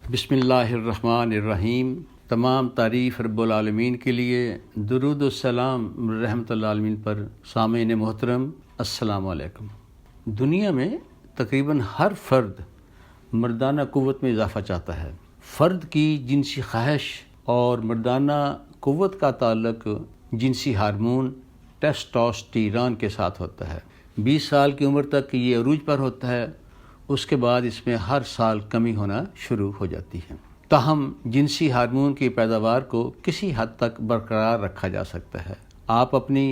بسم اللہ الرحمن الرحیم۔ تمام تعریف رب العالمین کے لیے، درود و سلام رحمت اللہ عالمین پر۔ سامعین محترم، السلام علیکم۔ دنیا میں تقریباً ہر فرد مردانہ قوت میں اضافہ چاہتا ہے۔ فرد کی جنسی خواہش اور مردانہ قوت کا تعلق جنسی ہارمون ٹیسٹوسٹیرون کے ساتھ ہوتا ہے۔ 20 سال کی عمر تک یہ عروج پر ہوتا ہے، اس کے بعد اس میں ہر سال کمی ہونا شروع ہو جاتی ہے۔ تاہم جنسی ہارمون کی پیداوار کو کسی حد تک برقرار رکھا جا سکتا ہے۔ آپ اپنی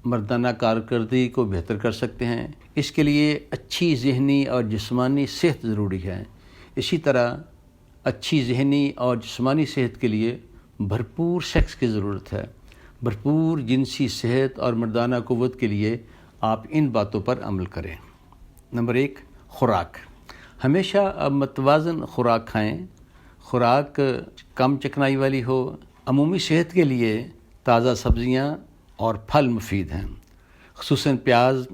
مردانہ کارکردگی کو بہتر کر سکتے ہیں۔ اس کے لیے اچھی ذہنی اور جسمانی صحت ضروری ہے۔ اسی طرح اچھی ذہنی اور جسمانی صحت کے لیے بھرپور سیکس کی ضرورت ہے۔ بھرپور جنسی صحت اور مردانہ قوت کے لیے آپ ان باتوں پر عمل کریں۔ نمبر 1، خوراک۔ ہمیشہ متوازن خوراک کھائیں۔ خوراک کم چکنائی والی ہو۔ عمومی صحت کے لیے تازہ سبزیاں اور پھل مفید ہیں، خصوصاً پیاز،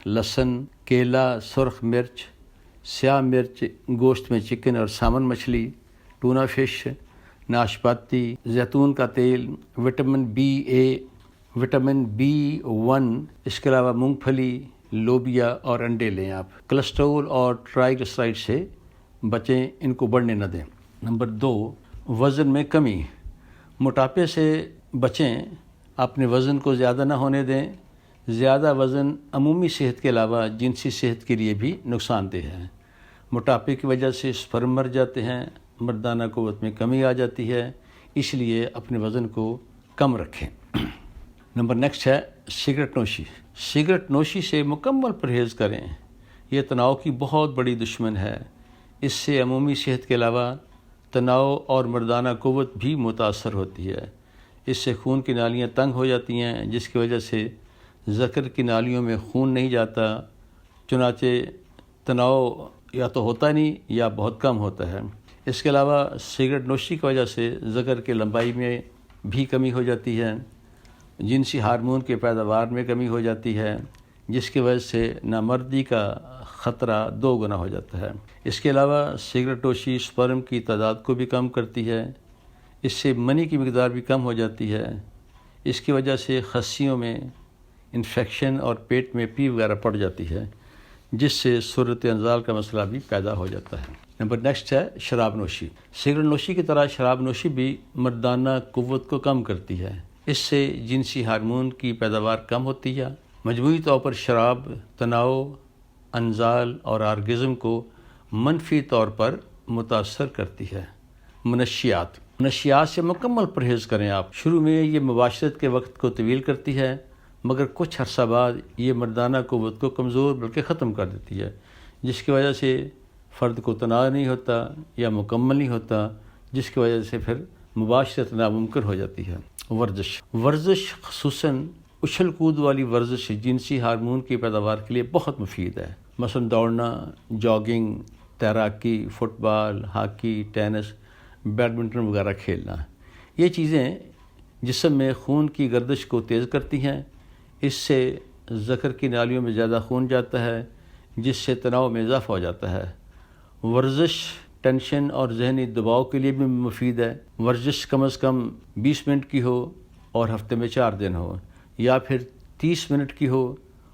لہسن، کیلا، سرخ مرچ، سیاہ مرچ، گوشت میں چکن اور سالمن مچھلی، ٹونا فش، ناشپاتی، زیتون کا تیل، وٹامن BA، وٹامن B1، اس کے علاوہ مونگ پھلی، لوبیا اور انڈے لیں۔ آپ کولیسٹرول اور ٹرائیگلیسرائڈ سے بچیں، ان کو بڑھنے نہ دیں۔ نمبر 2، وزن میں کمی۔ موٹاپے سے بچیں، اپنے وزن کو زیادہ نہ ہونے دیں۔ زیادہ وزن عمومی صحت کے علاوہ جنسی صحت کے لیے بھی نقصان دہ ہے۔ موٹاپے کی وجہ سے سپرم مر جاتے ہیں، مردانہ قوت میں کمی آ جاتی ہے، اس لیے اپنے وزن کو کم رکھیں۔ نمبر نیکسٹ ہے سگریٹ نوشی۔ سگریٹ نوشی سے مکمل پرہیز کریں۔ یہ تناؤ کی بہت بڑی دشمن ہے۔ اس سے عمومی صحت کے علاوہ تناؤ اور مردانہ قوت بھی متاثر ہوتی ہے۔ اس سے خون کی نالیاں تنگ ہو جاتی ہیں، جس کی وجہ سے ذکر کی نالیوں میں خون نہیں جاتا، چنانچہ تناؤ یا تو ہوتا نہیں یا بہت کم ہوتا ہے۔ اس کے علاوہ سگریٹ نوشی کی وجہ سے ذکر کی لمبائی میں بھی کمی ہو جاتی ہے، جنسی ہارمون کی پیداوار میں کمی ہو جاتی ہے، جس کی وجہ سے نامردی کا خطرہ 2 گنا ہو جاتا ہے۔ اس کے علاوہ سگریٹ نوشی سپرم کی تعداد کو بھی کم کرتی ہے، اس سے منی کی مقدار بھی کم ہو جاتی ہے۔ اس کی وجہ سے خصیوں میں انفیکشن اور پیٹ میں پی وغیرہ پڑ جاتی ہے، جس سے صورت انزال کا مسئلہ بھی پیدا ہو جاتا ہے۔ نمبر نیکسٹ ہے شراب نوشی۔ سگریٹ نوشی کی طرح شراب نوشی بھی مردانہ قوت کو کم کرتی ہے۔ اس سے جنسی ہارمون کی پیداوار کم ہوتی ہے۔ مجموعی طور پر شراب تناؤ، انزال اور آرگزم کو منفی طور پر متاثر کرتی ہے۔ منشیات سے مکمل پرہیز کریں آپ۔ شروع میں یہ مباشرت کے وقت کو طویل کرتی ہے، مگر کچھ عرصہ بعد یہ مردانہ قوت کو کمزور بلکہ ختم کر دیتی ہے، جس کی وجہ سے فرد کو تناؤ نہیں ہوتا یا مکمل نہیں ہوتا، جس کی وجہ سے پھر مباشرت ناممکن ہو جاتی ہے۔ ورزش خصوصاً اچھل کود والی ورزش جنسی ہارمون کی پیداوار کے لیے بہت مفید ہے۔ مثلا دوڑنا، جاگنگ، تیراکی، فٹ بال، ہاکی، ٹینس، بیڈمنٹن وغیرہ کھیلنا، یہ چیزیں جسم میں خون کی گردش کو تیز کرتی ہیں۔ اس سے ذکر کی نالیوں میں زیادہ خون جاتا ہے، جس سے تناؤ میں اضافہ ہو جاتا ہے۔ ورزش ٹینشن اور ذہنی دباؤ کے لیے بھی مفید ہے۔ ورزش کم از کم 20 منٹ کی ہو اور ہفتے میں 4 دن ہو، یا پھر 30 منٹ کی ہو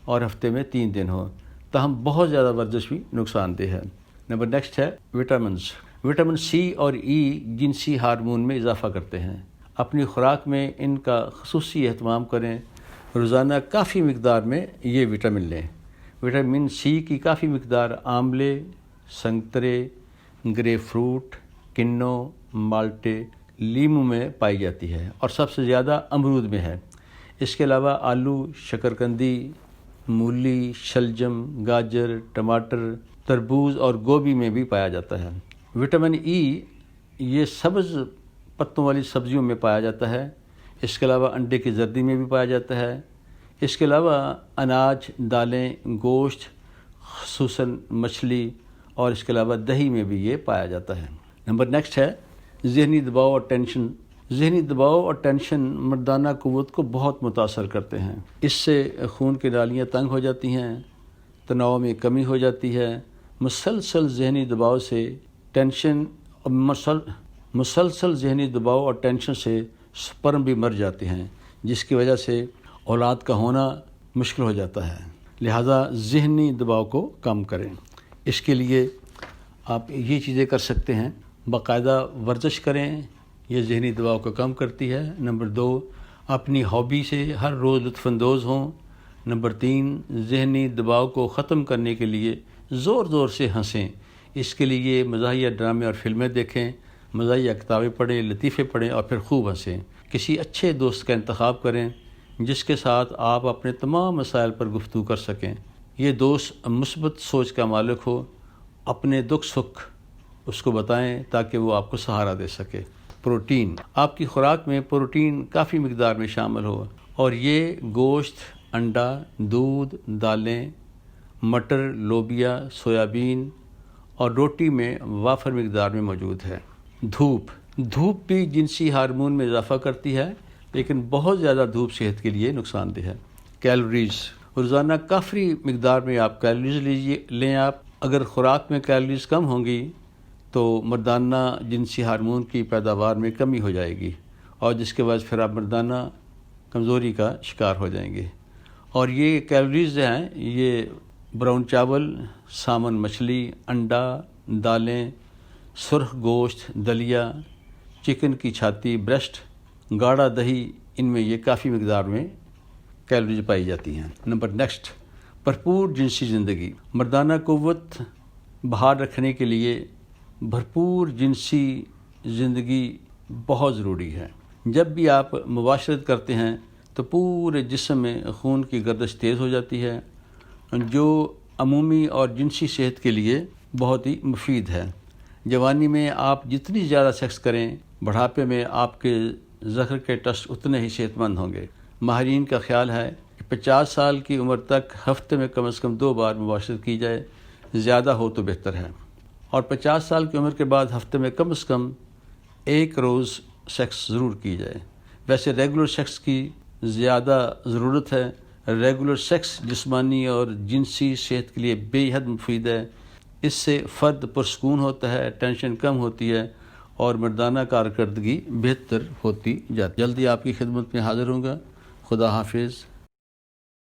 اور ہفتے میں 3 دن ہو، تاہم بہت زیادہ ورزش بھی نقصان دہ ہے۔ نمبر نیکسٹ ہے وٹامنز۔ وٹامن C اور E جنسی ہارمون میں اضافہ کرتے ہیں۔ اپنی خوراک میں ان کا خصوصی اہتمام کریں۔ روزانہ کافی مقدار میں یہ وٹامن لیں۔ وٹامن C کی کافی مقدار آملے، سنترے، گریپ فروٹ، کنو، مالٹے، لیموں میں پائی جاتی ہے، اور سب سے زیادہ امرود میں ہے۔ اس کے علاوہ آلو، شکرقندی، مولی، شلجم، گاجر، ٹماٹر، تربوز اور گوبھی میں بھی پایا جاتا ہے۔ وٹامن E یہ سبز پتوں والی سبزیوں میں پایا جاتا ہے۔ اس کے علاوہ انڈے کی زردی میں بھی پایا جاتا ہے۔ اس کے علاوہ اناج، دالیں، گوشت، خصوصاً مچھلی اور اس کے علاوہ دہی میں بھی یہ پایا جاتا ہے۔ نمبر نیکسٹ ہے ذہنی دباؤ اور ٹینشن۔ ذہنی دباؤ اور ٹینشن مردانہ قوت کو بہت متاثر کرتے ہیں۔ اس سے خون کی نالیاں تنگ ہو جاتی ہیں، تناؤ میں کمی ہو جاتی ہے۔ مسلسل ذہنی دباؤ سے ٹینشن اور مسلسل ذہنی دباؤ اور ٹینشن سے سپرم بھی مر جاتے ہیں، جس کی وجہ سے اولاد کا ہونا مشکل ہو جاتا ہے۔ لہٰذا ذہنی دباؤ کو کم کریں۔ اس کے لیے آپ یہ چیزیں کر سکتے ہیں، باقاعدہ ورزش کریں، یہ ذہنی دباؤ کو کم کرتی ہے۔ نمبر 2، اپنی ہابی سے ہر روز لطف اندوز ہوں۔ نمبر 3، ذہنی دباؤ کو ختم کرنے کے لیے زور زور سے ہنسیں۔ اس کے لیے مزاحیہ ڈرامے اور فلمیں دیکھیں، مزاحیہ کتابیں پڑھیں، لطیفے پڑھیں اور پھر خوب ہنسیں۔ کسی اچھے دوست کا انتخاب کریں جس کے ساتھ آپ اپنے تمام مسائل پر گفتگو کر سکیں۔ یہ دوست مثبت سوچ کا مالک ہو، اپنے دکھ سکھ اس کو بتائیں تاکہ وہ آپ کو سہارا دے سکے۔ پروٹین، آپ کی خوراک میں پروٹین کافی مقدار میں شامل ہو، اور یہ گوشت، انڈا، دودھ، دالیں، مٹر، لوبیا، سویابین اور روٹی میں وافر مقدار میں موجود ہے۔ دھوپ بھی جنسی ہارمون میں اضافہ کرتی ہے، لیکن بہت زیادہ دھوپ صحت کے لیے نقصان دہ ہے۔ کیلوریز، روزانہ کافی مقدار میں آپ کیلوریز لیں۔ آپ اگر خوراک میں کیلوریز کم ہوں گی تو مردانہ جنسی ہارمون کی پیداوار میں کمی ہو جائے گی، اور جس کے بعد پھر آپ مردانہ کمزوری کا شکار ہو جائیں گے۔ اور یہ کیلوریز جو ہیں یہ براؤن چاول، سامن مچھلی، انڈا، دالیں، سرخ گوشت، دلیا، چکن کی چھاتی، بریسٹ، گاڑھا دہی، ان میں یہ کافی مقدار میں کیلوریز پائی جاتی ہیں۔ نیکسٹ، بھرپور جنسی زندگی۔ مردانہ قوت بحال رکھنے کے لیے بھرپور جنسی زندگی بہت ضروری ہے۔ جب بھی آپ مباشرت کرتے ہیں تو پورے جسم میں خون کی گردش تیز ہو جاتی ہے، جو عمومی اور جنسی صحت کے لیے بہت ہی مفید ہے۔ جوانی میں آپ جتنی زیادہ سیکس کریں، بڑھاپے میں آپ کے ذکر کے ٹسٹ اتنے ہی صحت مند ہوں گے۔ ماہرین کا خیال ہے کہ 50 سال کی عمر تک ہفتے میں کم از کم 2 بار مباشرت کی جائے، زیادہ ہو تو بہتر ہے، اور 50 سال کی عمر کے بعد ہفتے میں کم از کم 1 روز سیکس ضرور کی جائے۔ ویسے ریگولر سیکس کی زیادہ ضرورت ہے۔ ریگولر سیکس جسمانی اور جنسی صحت کے لیے بے حد مفید ہے۔ اس سے فرد پرسکون ہوتا ہے، ٹینشن کم ہوتی ہے اور مردانہ کارکردگی بہتر ہوتی جاتی ہے۔ جلدی آپ کی خدمت میں حاضر ہوں گا۔ خدا حافظ۔